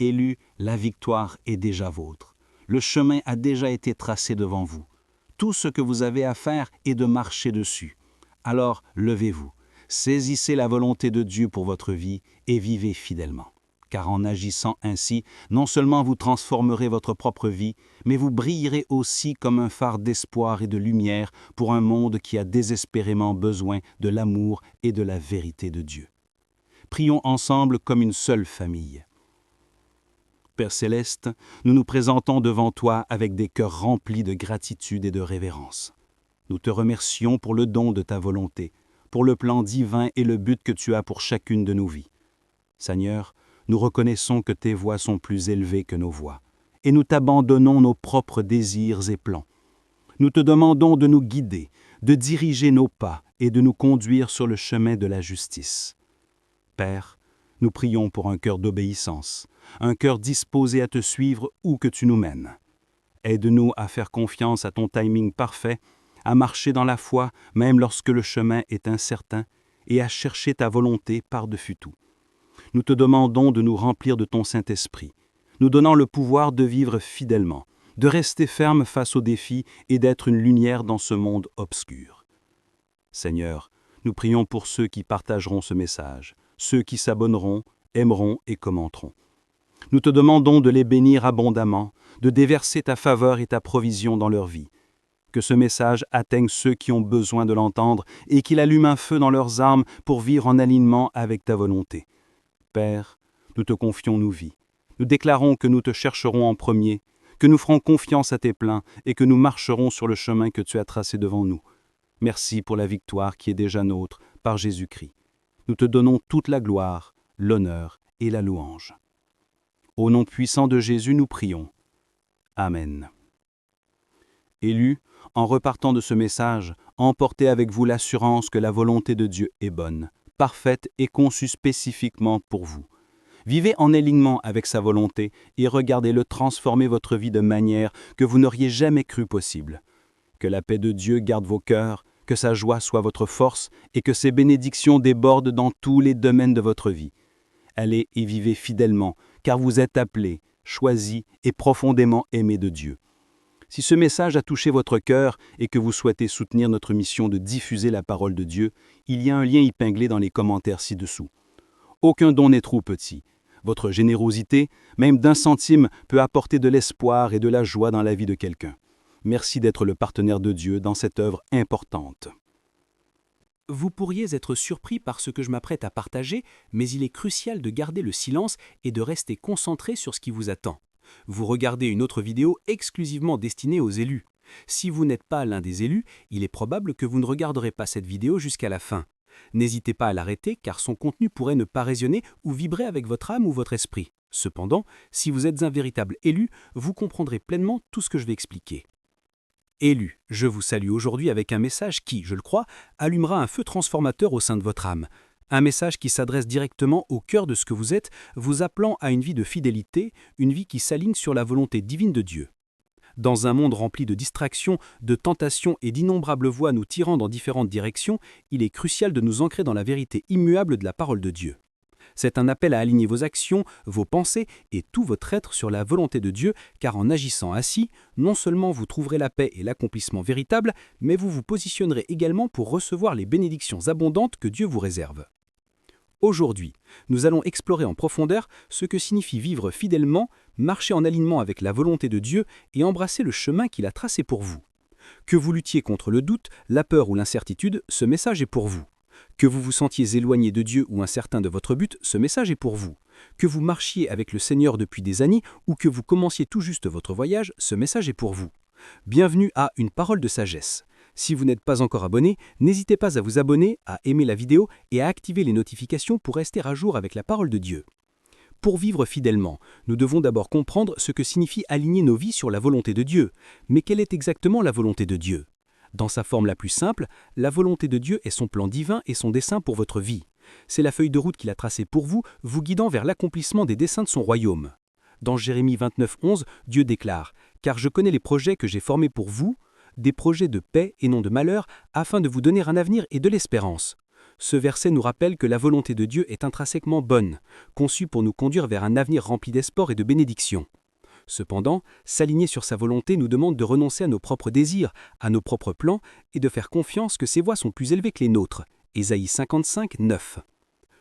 Élus, la victoire est déjà vôtre. Le chemin a déjà été tracé devant vous. Tout ce que vous avez à faire est de marcher dessus. Alors, levez-vous, saisissez la volonté de Dieu pour votre vie et vivez fidèlement. Car en agissant ainsi, non seulement vous transformerez votre propre vie, mais vous brillerez aussi comme un phare d'espoir et de lumière pour un monde qui a désespérément besoin de l'amour et de la vérité de Dieu. Prions ensemble comme une seule famille. Père céleste, nous nous présentons devant toi avec des cœurs remplis de gratitude et de révérence. Nous te remercions pour le don de ta volonté, pour le plan divin et le but que tu as pour chacune de nos vies. Seigneur, nous reconnaissons que tes voies sont plus élevées que nos voies, et nous t'abandonnons nos propres désirs et plans. Nous te demandons de nous guider, de diriger nos pas et de nous conduire sur le chemin de la justice. Père, nous prions pour un cœur d'obéissance, un cœur disposé à te suivre où que tu nous mènes. Aide-nous à faire confiance à ton timing parfait, à marcher dans la foi même lorsque le chemin est incertain et à chercher ta volonté par-dessus tout. Nous te demandons de nous remplir de ton Saint-Esprit, nous donnant le pouvoir de vivre fidèlement, de rester ferme face aux défis et d'être une lumière dans ce monde obscur. Seigneur, nous prions pour ceux qui partageront ce message, ceux qui s'abonneront, aimeront et commenteront. Nous te demandons de les bénir abondamment, de déverser ta faveur et ta provision dans leur vie. Que ce message atteigne ceux qui ont besoin de l'entendre et qu'il allume un feu dans leurs âmes pour vivre en alignement avec ta volonté. Père, nous te confions nos vies. Nous déclarons que nous te chercherons en premier, que nous ferons confiance à tes plans et que nous marcherons sur le chemin que tu as tracé devant nous. Merci pour la victoire qui est déjà nôtre par Jésus-Christ. Nous te donnons toute la gloire, l'honneur et la louange. Au nom puissant de Jésus, nous prions. Amen. Élus, en repartant de ce message, emportez avec vous l'assurance que la volonté de Dieu est bonne, parfaite et conçue spécifiquement pour vous. Vivez en alignement avec sa volonté et regardez-le transformer votre vie de manière que vous n'auriez jamais cru possible. Que la paix de Dieu garde vos cœurs, que sa joie soit votre force et que ses bénédictions débordent dans tous les domaines de votre vie. Allez et vivez fidèlement, car vous êtes appelés, choisis et profondément aimés de Dieu. Si ce message a touché votre cœur et que vous souhaitez soutenir notre mission de diffuser la parole de Dieu, il y a un lien épinglé dans les commentaires ci-dessous. Aucun don n'est trop petit. Votre générosité, même d'1 centime, peut apporter de l'espoir et de la joie dans la vie de quelqu'un. Merci d'être le partenaire de Dieu dans cette œuvre importante. Vous pourriez être surpris par ce que je m'apprête à partager, mais il est crucial de garder le silence et de rester concentré sur ce qui vous attend. Vous regardez une autre vidéo exclusivement destinée aux élus. Si vous n'êtes pas l'un des élus, il est probable que vous ne regarderez pas cette vidéo jusqu'à la fin. N'hésitez pas à l'arrêter car son contenu pourrait ne pas résonner ou vibrer avec votre âme ou votre esprit. Cependant, si vous êtes un véritable élu, vous comprendrez pleinement tout ce que je vais expliquer. Élu, je vous salue aujourd'hui avec un message qui, je le crois, allumera un feu transformateur au sein de votre âme. Un message qui s'adresse directement au cœur de ce que vous êtes, vous appelant à une vie de fidélité, une vie qui s'aligne sur la volonté divine de Dieu. Dans un monde rempli de distractions, de tentations et d'innombrables voies nous tirant dans différentes directions, il est crucial de nous ancrer dans la vérité immuable de la parole de Dieu. C'est un appel à aligner vos actions, vos pensées et tout votre être sur la volonté de Dieu, car en agissant ainsi, non seulement vous trouverez la paix et l'accomplissement véritable, mais vous vous positionnerez également pour recevoir les bénédictions abondantes que Dieu vous réserve. Aujourd'hui, nous allons explorer en profondeur ce que signifie vivre fidèlement, marcher en alignement avec la volonté de Dieu et embrasser le chemin qu'il a tracé pour vous. Que vous luttiez contre le doute, la peur ou l'incertitude, ce message est pour vous. Que vous vous sentiez éloigné de Dieu ou incertain de votre but, ce message est pour vous. Que vous marchiez avec le Seigneur depuis des années ou que vous commenciez tout juste votre voyage, ce message est pour vous. Bienvenue à Une parole de sagesse. Si vous n'êtes pas encore abonné, n'hésitez pas à vous abonner, à aimer la vidéo et à activer les notifications pour rester à jour avec la parole de Dieu. Pour vivre fidèlement, nous devons d'abord comprendre ce que signifie aligner nos vies sur la volonté de Dieu. Mais quelle est exactement la volonté de Dieu ? Dans sa forme la plus simple, la volonté de Dieu est son plan divin et son dessein pour votre vie. C'est la feuille de route qu'il a tracée pour vous, vous guidant vers l'accomplissement des desseins de son royaume. Dans Jérémie 29:11, Dieu déclare « Car je connais les projets que j'ai formés pour vous, des projets de paix et non de malheur, afin de vous donner un avenir et de l'espérance. Ce verset nous rappelle que la volonté de Dieu est intrinsèquement bonne, conçue pour nous conduire vers un avenir rempli d'espoir et de bénédictions. Cependant, s'aligner sur sa volonté nous demande de renoncer à nos propres désirs, à nos propres plans, et de faire confiance que ses voies sont plus élevées que les nôtres. Ésaïe 55, 9.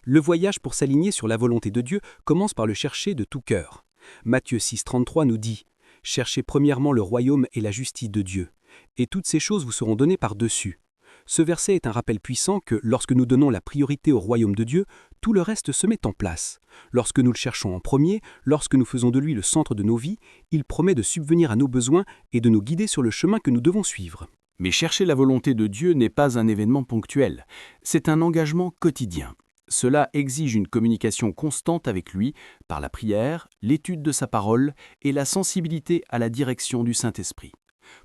Le voyage pour s'aligner sur la volonté de Dieu commence par le chercher de tout cœur. Matthieu 6, 33 nous dit « Cherchez premièrement le royaume et la justice de Dieu, et toutes ces choses vous seront données par-dessus. » Ce verset est un rappel puissant que, lorsque nous donnons la priorité au royaume de Dieu, tout le reste se met en place. Lorsque nous le cherchons en premier, lorsque nous faisons de lui le centre de nos vies, il promet de subvenir à nos besoins et de nous guider sur le chemin que nous devons suivre. Mais chercher la volonté de Dieu n'est pas un événement ponctuel, c'est un engagement quotidien. Cela exige une communication constante avec lui par la prière, l'étude de sa parole et la sensibilité à la direction du Saint-Esprit.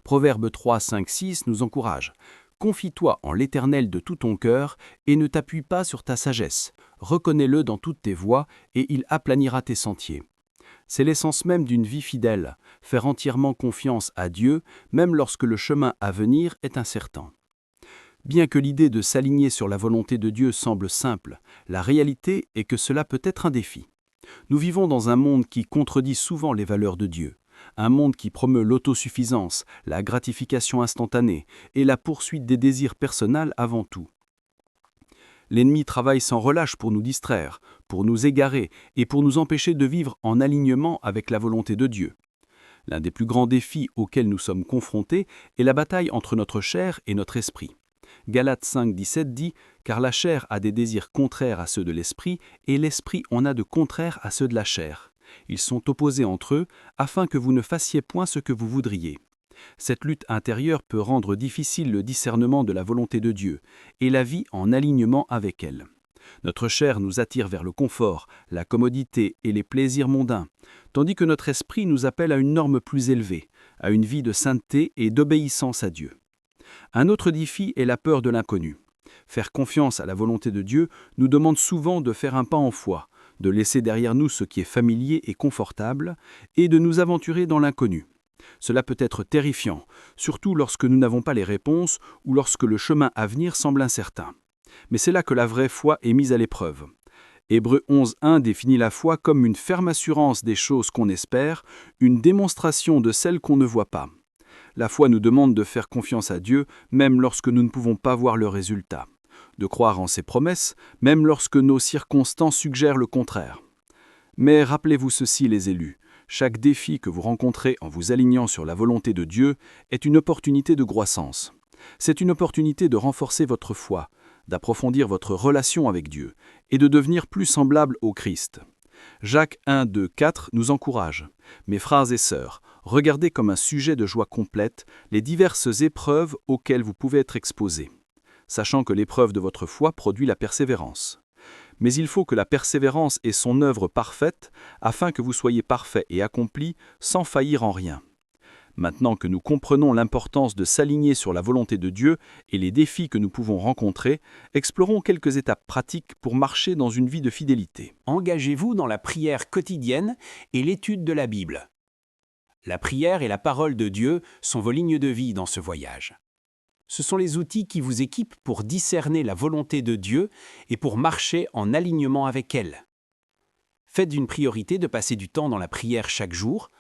Proverbe 3, 5, 6 nous encourage. Confie-toi en l'Éternel de tout ton cœur et ne t'appuie pas sur ta sagesse. Reconnais-le dans toutes tes voies et il aplanira tes sentiers. C'est l'essence même d'une vie fidèle, faire entièrement confiance à Dieu, même lorsque le chemin à venir est incertain. Bien que l'idée de s'aligner sur la volonté de Dieu semble simple, la réalité est que cela peut être un défi. Nous vivons dans un monde qui contredit souvent les valeurs de Dieu. Un monde qui promeut l'autosuffisance, la gratification instantanée et la poursuite des désirs personnels avant tout. L'ennemi travaille sans relâche pour nous distraire, pour nous égarer et pour nous empêcher de vivre en alignement avec la volonté de Dieu. L'un des plus grands défis auxquels nous sommes confrontés est la bataille entre notre chair et notre esprit. Galates 5, 17 dit « Car la chair a des désirs contraires à ceux de l'esprit et l'esprit en a de contraires à ceux de la chair. Ils sont opposés entre eux, afin que vous ne fassiez point ce que vous voudriez. » Cette lutte intérieure peut rendre difficile le discernement de la volonté de Dieu et la vie en alignement avec elle. Notre chair nous attire vers le confort, la commodité et les plaisirs mondains, tandis que notre esprit nous appelle à une norme plus élevée, à une vie de sainteté et d'obéissance à Dieu. Un autre défi est la peur de l'inconnu. Faire confiance à la volonté de Dieu nous demande souvent de faire un pas en foi, de laisser derrière nous ce qui est familier et confortable, et de nous aventurer dans l'inconnu. Cela peut être terrifiant, surtout lorsque nous n'avons pas les réponses ou lorsque le chemin à venir semble incertain. Mais c'est là que la vraie foi est mise à l'épreuve. Hébreux 11.1 définit la foi comme une ferme assurance des choses qu'on espère, une démonstration de celles qu'on ne voit pas. La foi nous demande de faire confiance à Dieu, même lorsque nous ne pouvons pas voir le résultat. De croire en ses promesses, même lorsque nos circonstances suggèrent le contraire. Mais rappelez-vous ceci, les élus, chaque défi que vous rencontrez en vous alignant sur la volonté de Dieu est une opportunité de croissance. C'est une opportunité de renforcer votre foi, d'approfondir votre relation avec Dieu et de devenir plus semblable au Christ. Jacques 1, 2, 4 nous encourage. « Mes frères et sœurs, regardez comme un sujet de joie complète les diverses épreuves auxquelles vous pouvez être exposés, sachant que l'épreuve de votre foi produit la persévérance. Mais il faut que la persévérance ait son œuvre parfaite, afin que vous soyez parfaits et accomplis sans faillir en rien. » Maintenant que nous comprenons l'importance de s'aligner sur la volonté de Dieu et les défis que nous pouvons rencontrer, explorons quelques étapes pratiques pour marcher dans une vie de fidélité. Engagez-vous dans la prière quotidienne et l'étude de la Bible. La prière et la parole de Dieu sont vos lignes de vie dans ce voyage. Ce sont les outils qui vous équipent pour discerner la volonté de Dieu et pour marcher en alignement avec elle. Faites d'une priorité de passer du temps dans la prière chaque jour,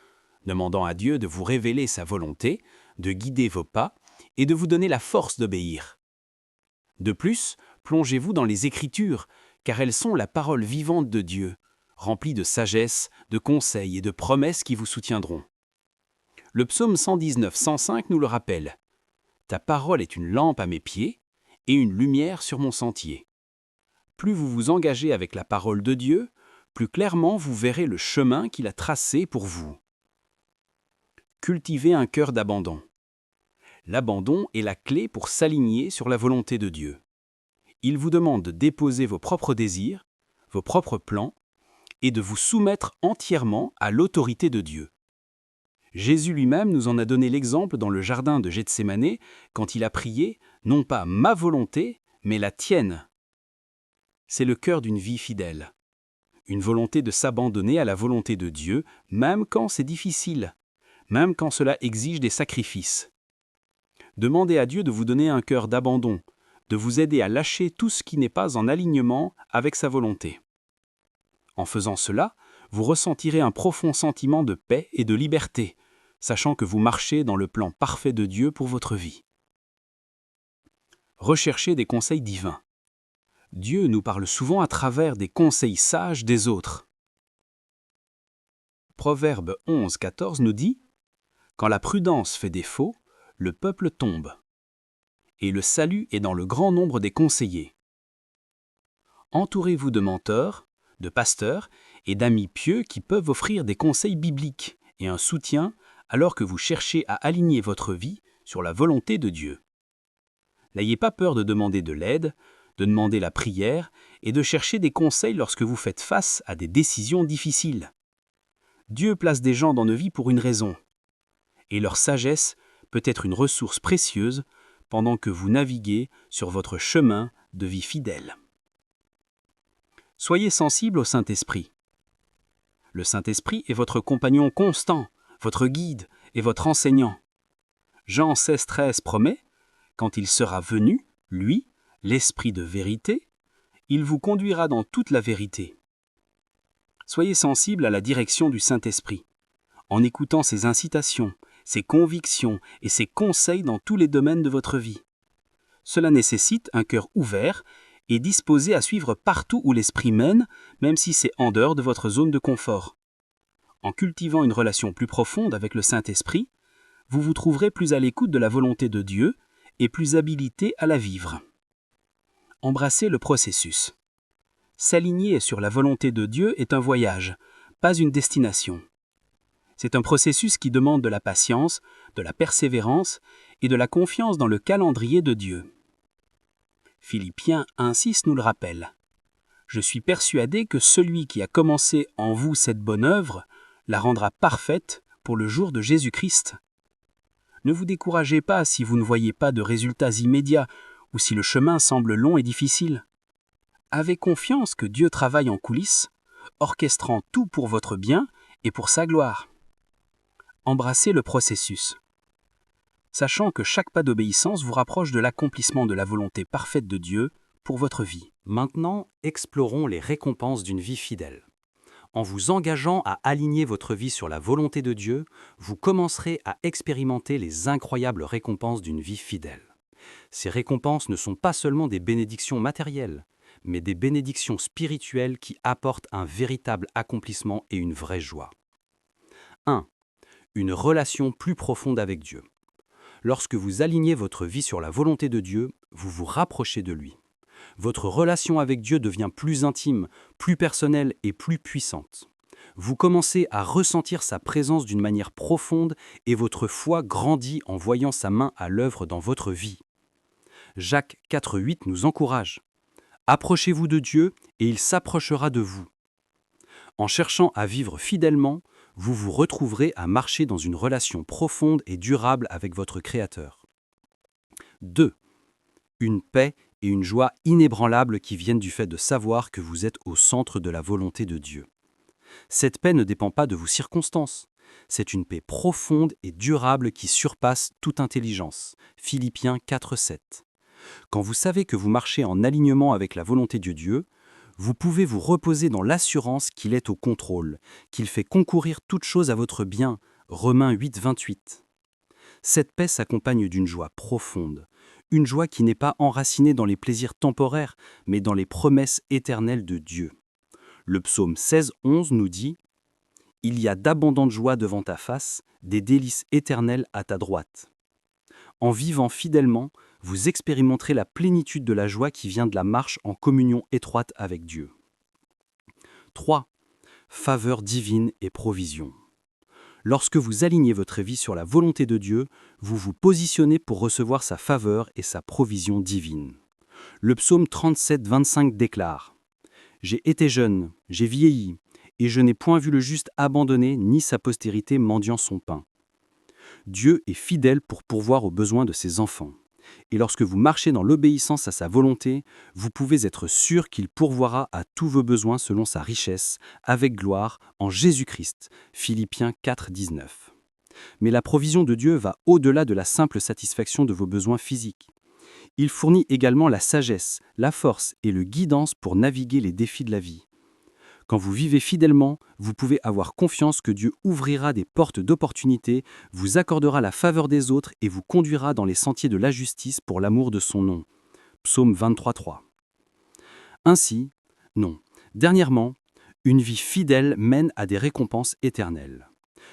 demandant à Dieu de vous révéler sa volonté, de guider vos pas et de vous donner la force d'obéir. De plus, plongez-vous dans les Écritures, car elles sont la parole vivante de Dieu, remplie de sagesse, de conseils et de promesses qui vous soutiendront. Le psaume 119, 105 nous le rappelle. « Ta parole est une lampe à mes pieds et une lumière sur mon sentier. » Plus vous vous engagez avec la parole de Dieu, plus clairement vous verrez le chemin qu'il a tracé pour vous. Cultivez un cœur d'abandon. L'abandon est la clé pour s'aligner sur la volonté de Dieu. Il vous demande de déposer vos propres désirs, vos propres plans, et de vous soumettre entièrement à l'autorité de Dieu. Jésus lui-même nous en a donné l'exemple dans le jardin de Gethsémanée, quand il a prié, non pas ma volonté, mais la tienne. C'est le cœur d'une vie fidèle. Une volonté de s'abandonner à la volonté de Dieu, même quand c'est difficile. Même quand cela exige des sacrifices. Demandez à Dieu de vous donner un cœur d'abandon, de vous aider à lâcher tout ce qui n'est pas en alignement avec sa volonté. En faisant cela, vous ressentirez un profond sentiment de paix et de liberté, sachant que vous marchez dans le plan parfait de Dieu pour votre vie. Recherchez des conseils divins. Dieu nous parle souvent à travers des conseils sages des autres. Proverbe 11, 14 nous dit « Quand la prudence fait défaut, le peuple tombe. Et le salut est dans le grand nombre des conseillers. » Entourez-vous de mentors, de pasteurs et d'amis pieux qui peuvent offrir des conseils bibliques et un soutien alors que vous cherchez à aligner votre vie sur la volonté de Dieu. N'ayez pas peur de demander de l'aide, de demander la prière et de chercher des conseils lorsque vous faites face à des décisions difficiles. Dieu place des gens dans nos vies pour une raison, et leur sagesse peut être une ressource précieuse pendant que vous naviguez sur votre chemin de vie fidèle. Soyez sensible au Saint-Esprit. Le Saint-Esprit est votre compagnon constant, votre guide et votre enseignant. Jean 16, 13 promet, quand il sera venu, lui, l'Esprit de vérité, il vous conduira dans toute la vérité. Soyez sensible à la direction du Saint-Esprit, en écoutant ses incitations, ses convictions et ses conseils dans tous les domaines de votre vie. Cela nécessite un cœur ouvert et disposé à suivre partout où l'Esprit mène, même si c'est en dehors de votre zone de confort. En cultivant une relation plus profonde avec le Saint-Esprit, vous vous trouverez plus à l'écoute de la volonté de Dieu et plus habilité à la vivre. Embrassez le processus. S'aligner sur la volonté de Dieu est un voyage, pas une destination. C'est un processus qui demande de la patience, de la persévérance et de la confiance dans le calendrier de Dieu. Philippiens 1,6 nous le rappelle. « Je suis persuadé que celui qui a commencé en vous cette bonne œuvre la rendra parfaite pour le jour de Jésus-Christ. » Ne vous découragez pas si vous ne voyez pas de résultats immédiats ou si le chemin semble long et difficile. Avez confiance que Dieu travaille en coulisses, orchestrant tout pour votre bien et pour sa gloire. Embrassez le processus, sachant que chaque pas d'obéissance vous rapproche de l'accomplissement de la volonté parfaite de Dieu pour votre vie. Maintenant, explorons les récompenses d'une vie fidèle. En vous engageant à aligner votre vie sur la volonté de Dieu, vous commencerez à expérimenter les incroyables récompenses d'une vie fidèle. Ces récompenses ne sont pas seulement des bénédictions matérielles, mais des bénédictions spirituelles qui apportent un véritable accomplissement et une vraie joie. 1. Une relation plus profonde avec Dieu. Lorsque vous alignez votre vie sur la volonté de Dieu, vous vous rapprochez de lui. Votre relation avec Dieu devient plus intime, plus personnelle et plus puissante. Vous commencez à ressentir sa présence d'une manière profonde et votre foi grandit en voyant sa main à l'œuvre dans votre vie. Jacques 4,8 nous encourage. « Approchez-vous de Dieu et il s'approchera de vous. » En cherchant à vivre fidèlement, vous vous retrouverez à marcher dans une relation profonde et durable avec votre Créateur. 2. Une paix et une joie inébranlables qui viennent du fait de savoir que vous êtes au centre de la volonté de Dieu. Cette paix ne dépend pas de vos circonstances. C'est une paix profonde et durable qui surpasse toute intelligence. Philippiens 4,7. Quand vous savez que vous marchez en alignement avec la volonté de Dieu, vous pouvez vous reposer dans l'assurance qu'il est au contrôle, qu'il fait concourir toute chose à votre bien. Romains 8, 28. Cette paix s'accompagne d'une joie profonde, une joie qui n'est pas enracinée dans les plaisirs temporaires, mais dans les promesses éternelles de Dieu. Le psaume 16, 11 nous dit « Il y a d'abondantes joies devant ta face, des délices éternelles à ta droite. » En vivant fidèlement, vous expérimenterez la plénitude de la joie qui vient de la marche en communion étroite avec Dieu. 3. Faveur divine et provision. Lorsque vous alignez votre vie sur la volonté de Dieu, vous vous positionnez pour recevoir sa faveur et sa provision divine. Le psaume 37, 25 déclare « J'ai été jeune, j'ai vieilli, et je n'ai point vu le juste abandonné, ni sa postérité mendiant son pain. » Dieu est fidèle pour pourvoir aux besoins de ses enfants. Et lorsque vous marchez dans l'obéissance à sa volonté, vous pouvez être sûr qu'il pourvoira à tous vos besoins selon sa richesse, avec gloire, en Jésus-Christ. Philippiens 4, 19. Mais la provision de Dieu va au-delà de la simple satisfaction de vos besoins physiques. Il fournit également la sagesse, la force et le guidance pour naviguer les défis de la vie. Quand vous vivez fidèlement, vous pouvez avoir confiance que Dieu ouvrira des portes d'opportunité, vous accordera la faveur des autres et vous conduira dans les sentiers de la justice pour l'amour de son nom. Psaume 23:3. Ainsi, non. Dernièrement, une vie fidèle mène à des récompenses éternelles.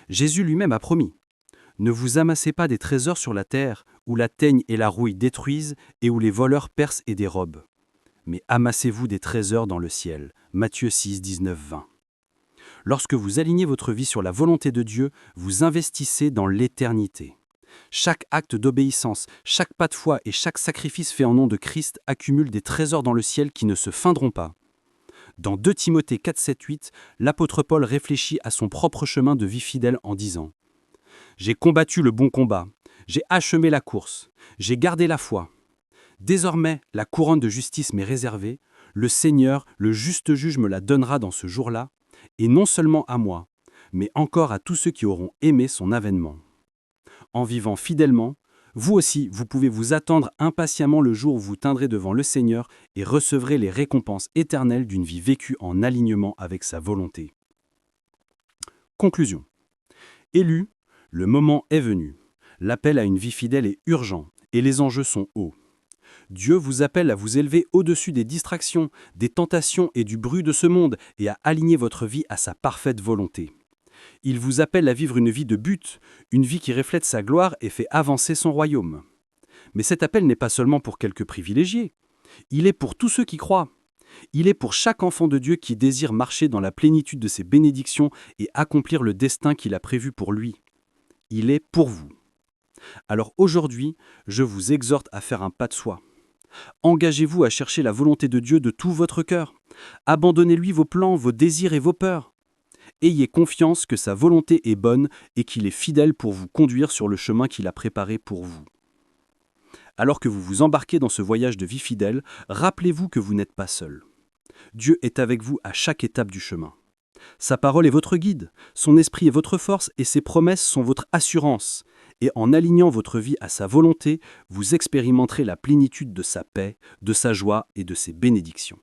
Jésus lui-même a promis: ne vous amassez pas des trésors sur la terre, où la teigne et la rouille détruisent et où les voleurs percent et dérobent. Mais amassez-vous des trésors dans le ciel. Matthieu 6, 19, 20. Lorsque vous alignez votre vie sur la volonté de Dieu, vous investissez dans l'éternité. Chaque acte d'obéissance, chaque pas de foi et chaque sacrifice fait en nom de Christ accumulent des trésors dans le ciel qui ne se feindront pas. Dans 2 Timothée 4, 7, 8, l'apôtre Paul réfléchit à son propre chemin de vie fidèle en disant: « J'ai combattu le bon combat, j'ai achevé la course, j'ai gardé la foi. Désormais, la couronne de justice m'est réservée, le Seigneur, le juste juge, me la donnera dans ce jour-là, et non seulement à moi, mais encore à tous ceux qui auront aimé son avènement. » En vivant fidèlement, vous aussi, vous pouvez vous attendre impatiemment le jour où vous teindrez devant le Seigneur et recevrez les récompenses éternelles d'une vie vécue en alignement avec sa volonté. Conclusion. Élu, le moment est venu. L'appel à une vie fidèle est urgent et les enjeux sont hauts. Dieu vous appelle à vous élever au-dessus des distractions, des tentations et du bruit de ce monde et à aligner votre vie à sa parfaite volonté. Il vous appelle à vivre une vie de but, une vie qui reflète sa gloire et fait avancer son royaume. Mais cet appel n'est pas seulement pour quelques privilégiés. Il est pour tous ceux qui croient. Il est pour chaque enfant de Dieu qui désire marcher dans la plénitude de ses bénédictions et accomplir le destin qu'il a prévu pour lui. Il est pour vous. Alors aujourd'hui, je vous exhorte à faire un pas de soi. Engagez-vous à chercher la volonté de Dieu de tout votre cœur. Abandonnez-lui vos plans, vos désirs et vos peurs. Ayez confiance que sa volonté est bonne et qu'il est fidèle pour vous conduire sur le chemin qu'il a préparé pour vous. Alors que vous vous embarquez dans ce voyage de vie fidèle, rappelez-vous que vous n'êtes pas seul. Dieu est avec vous à chaque étape du chemin. Sa parole est votre guide, son esprit est votre force et ses promesses sont votre assurance. Et en alignant votre vie à sa volonté, vous expérimenterez la plénitude de sa paix, de sa joie et de ses bénédictions.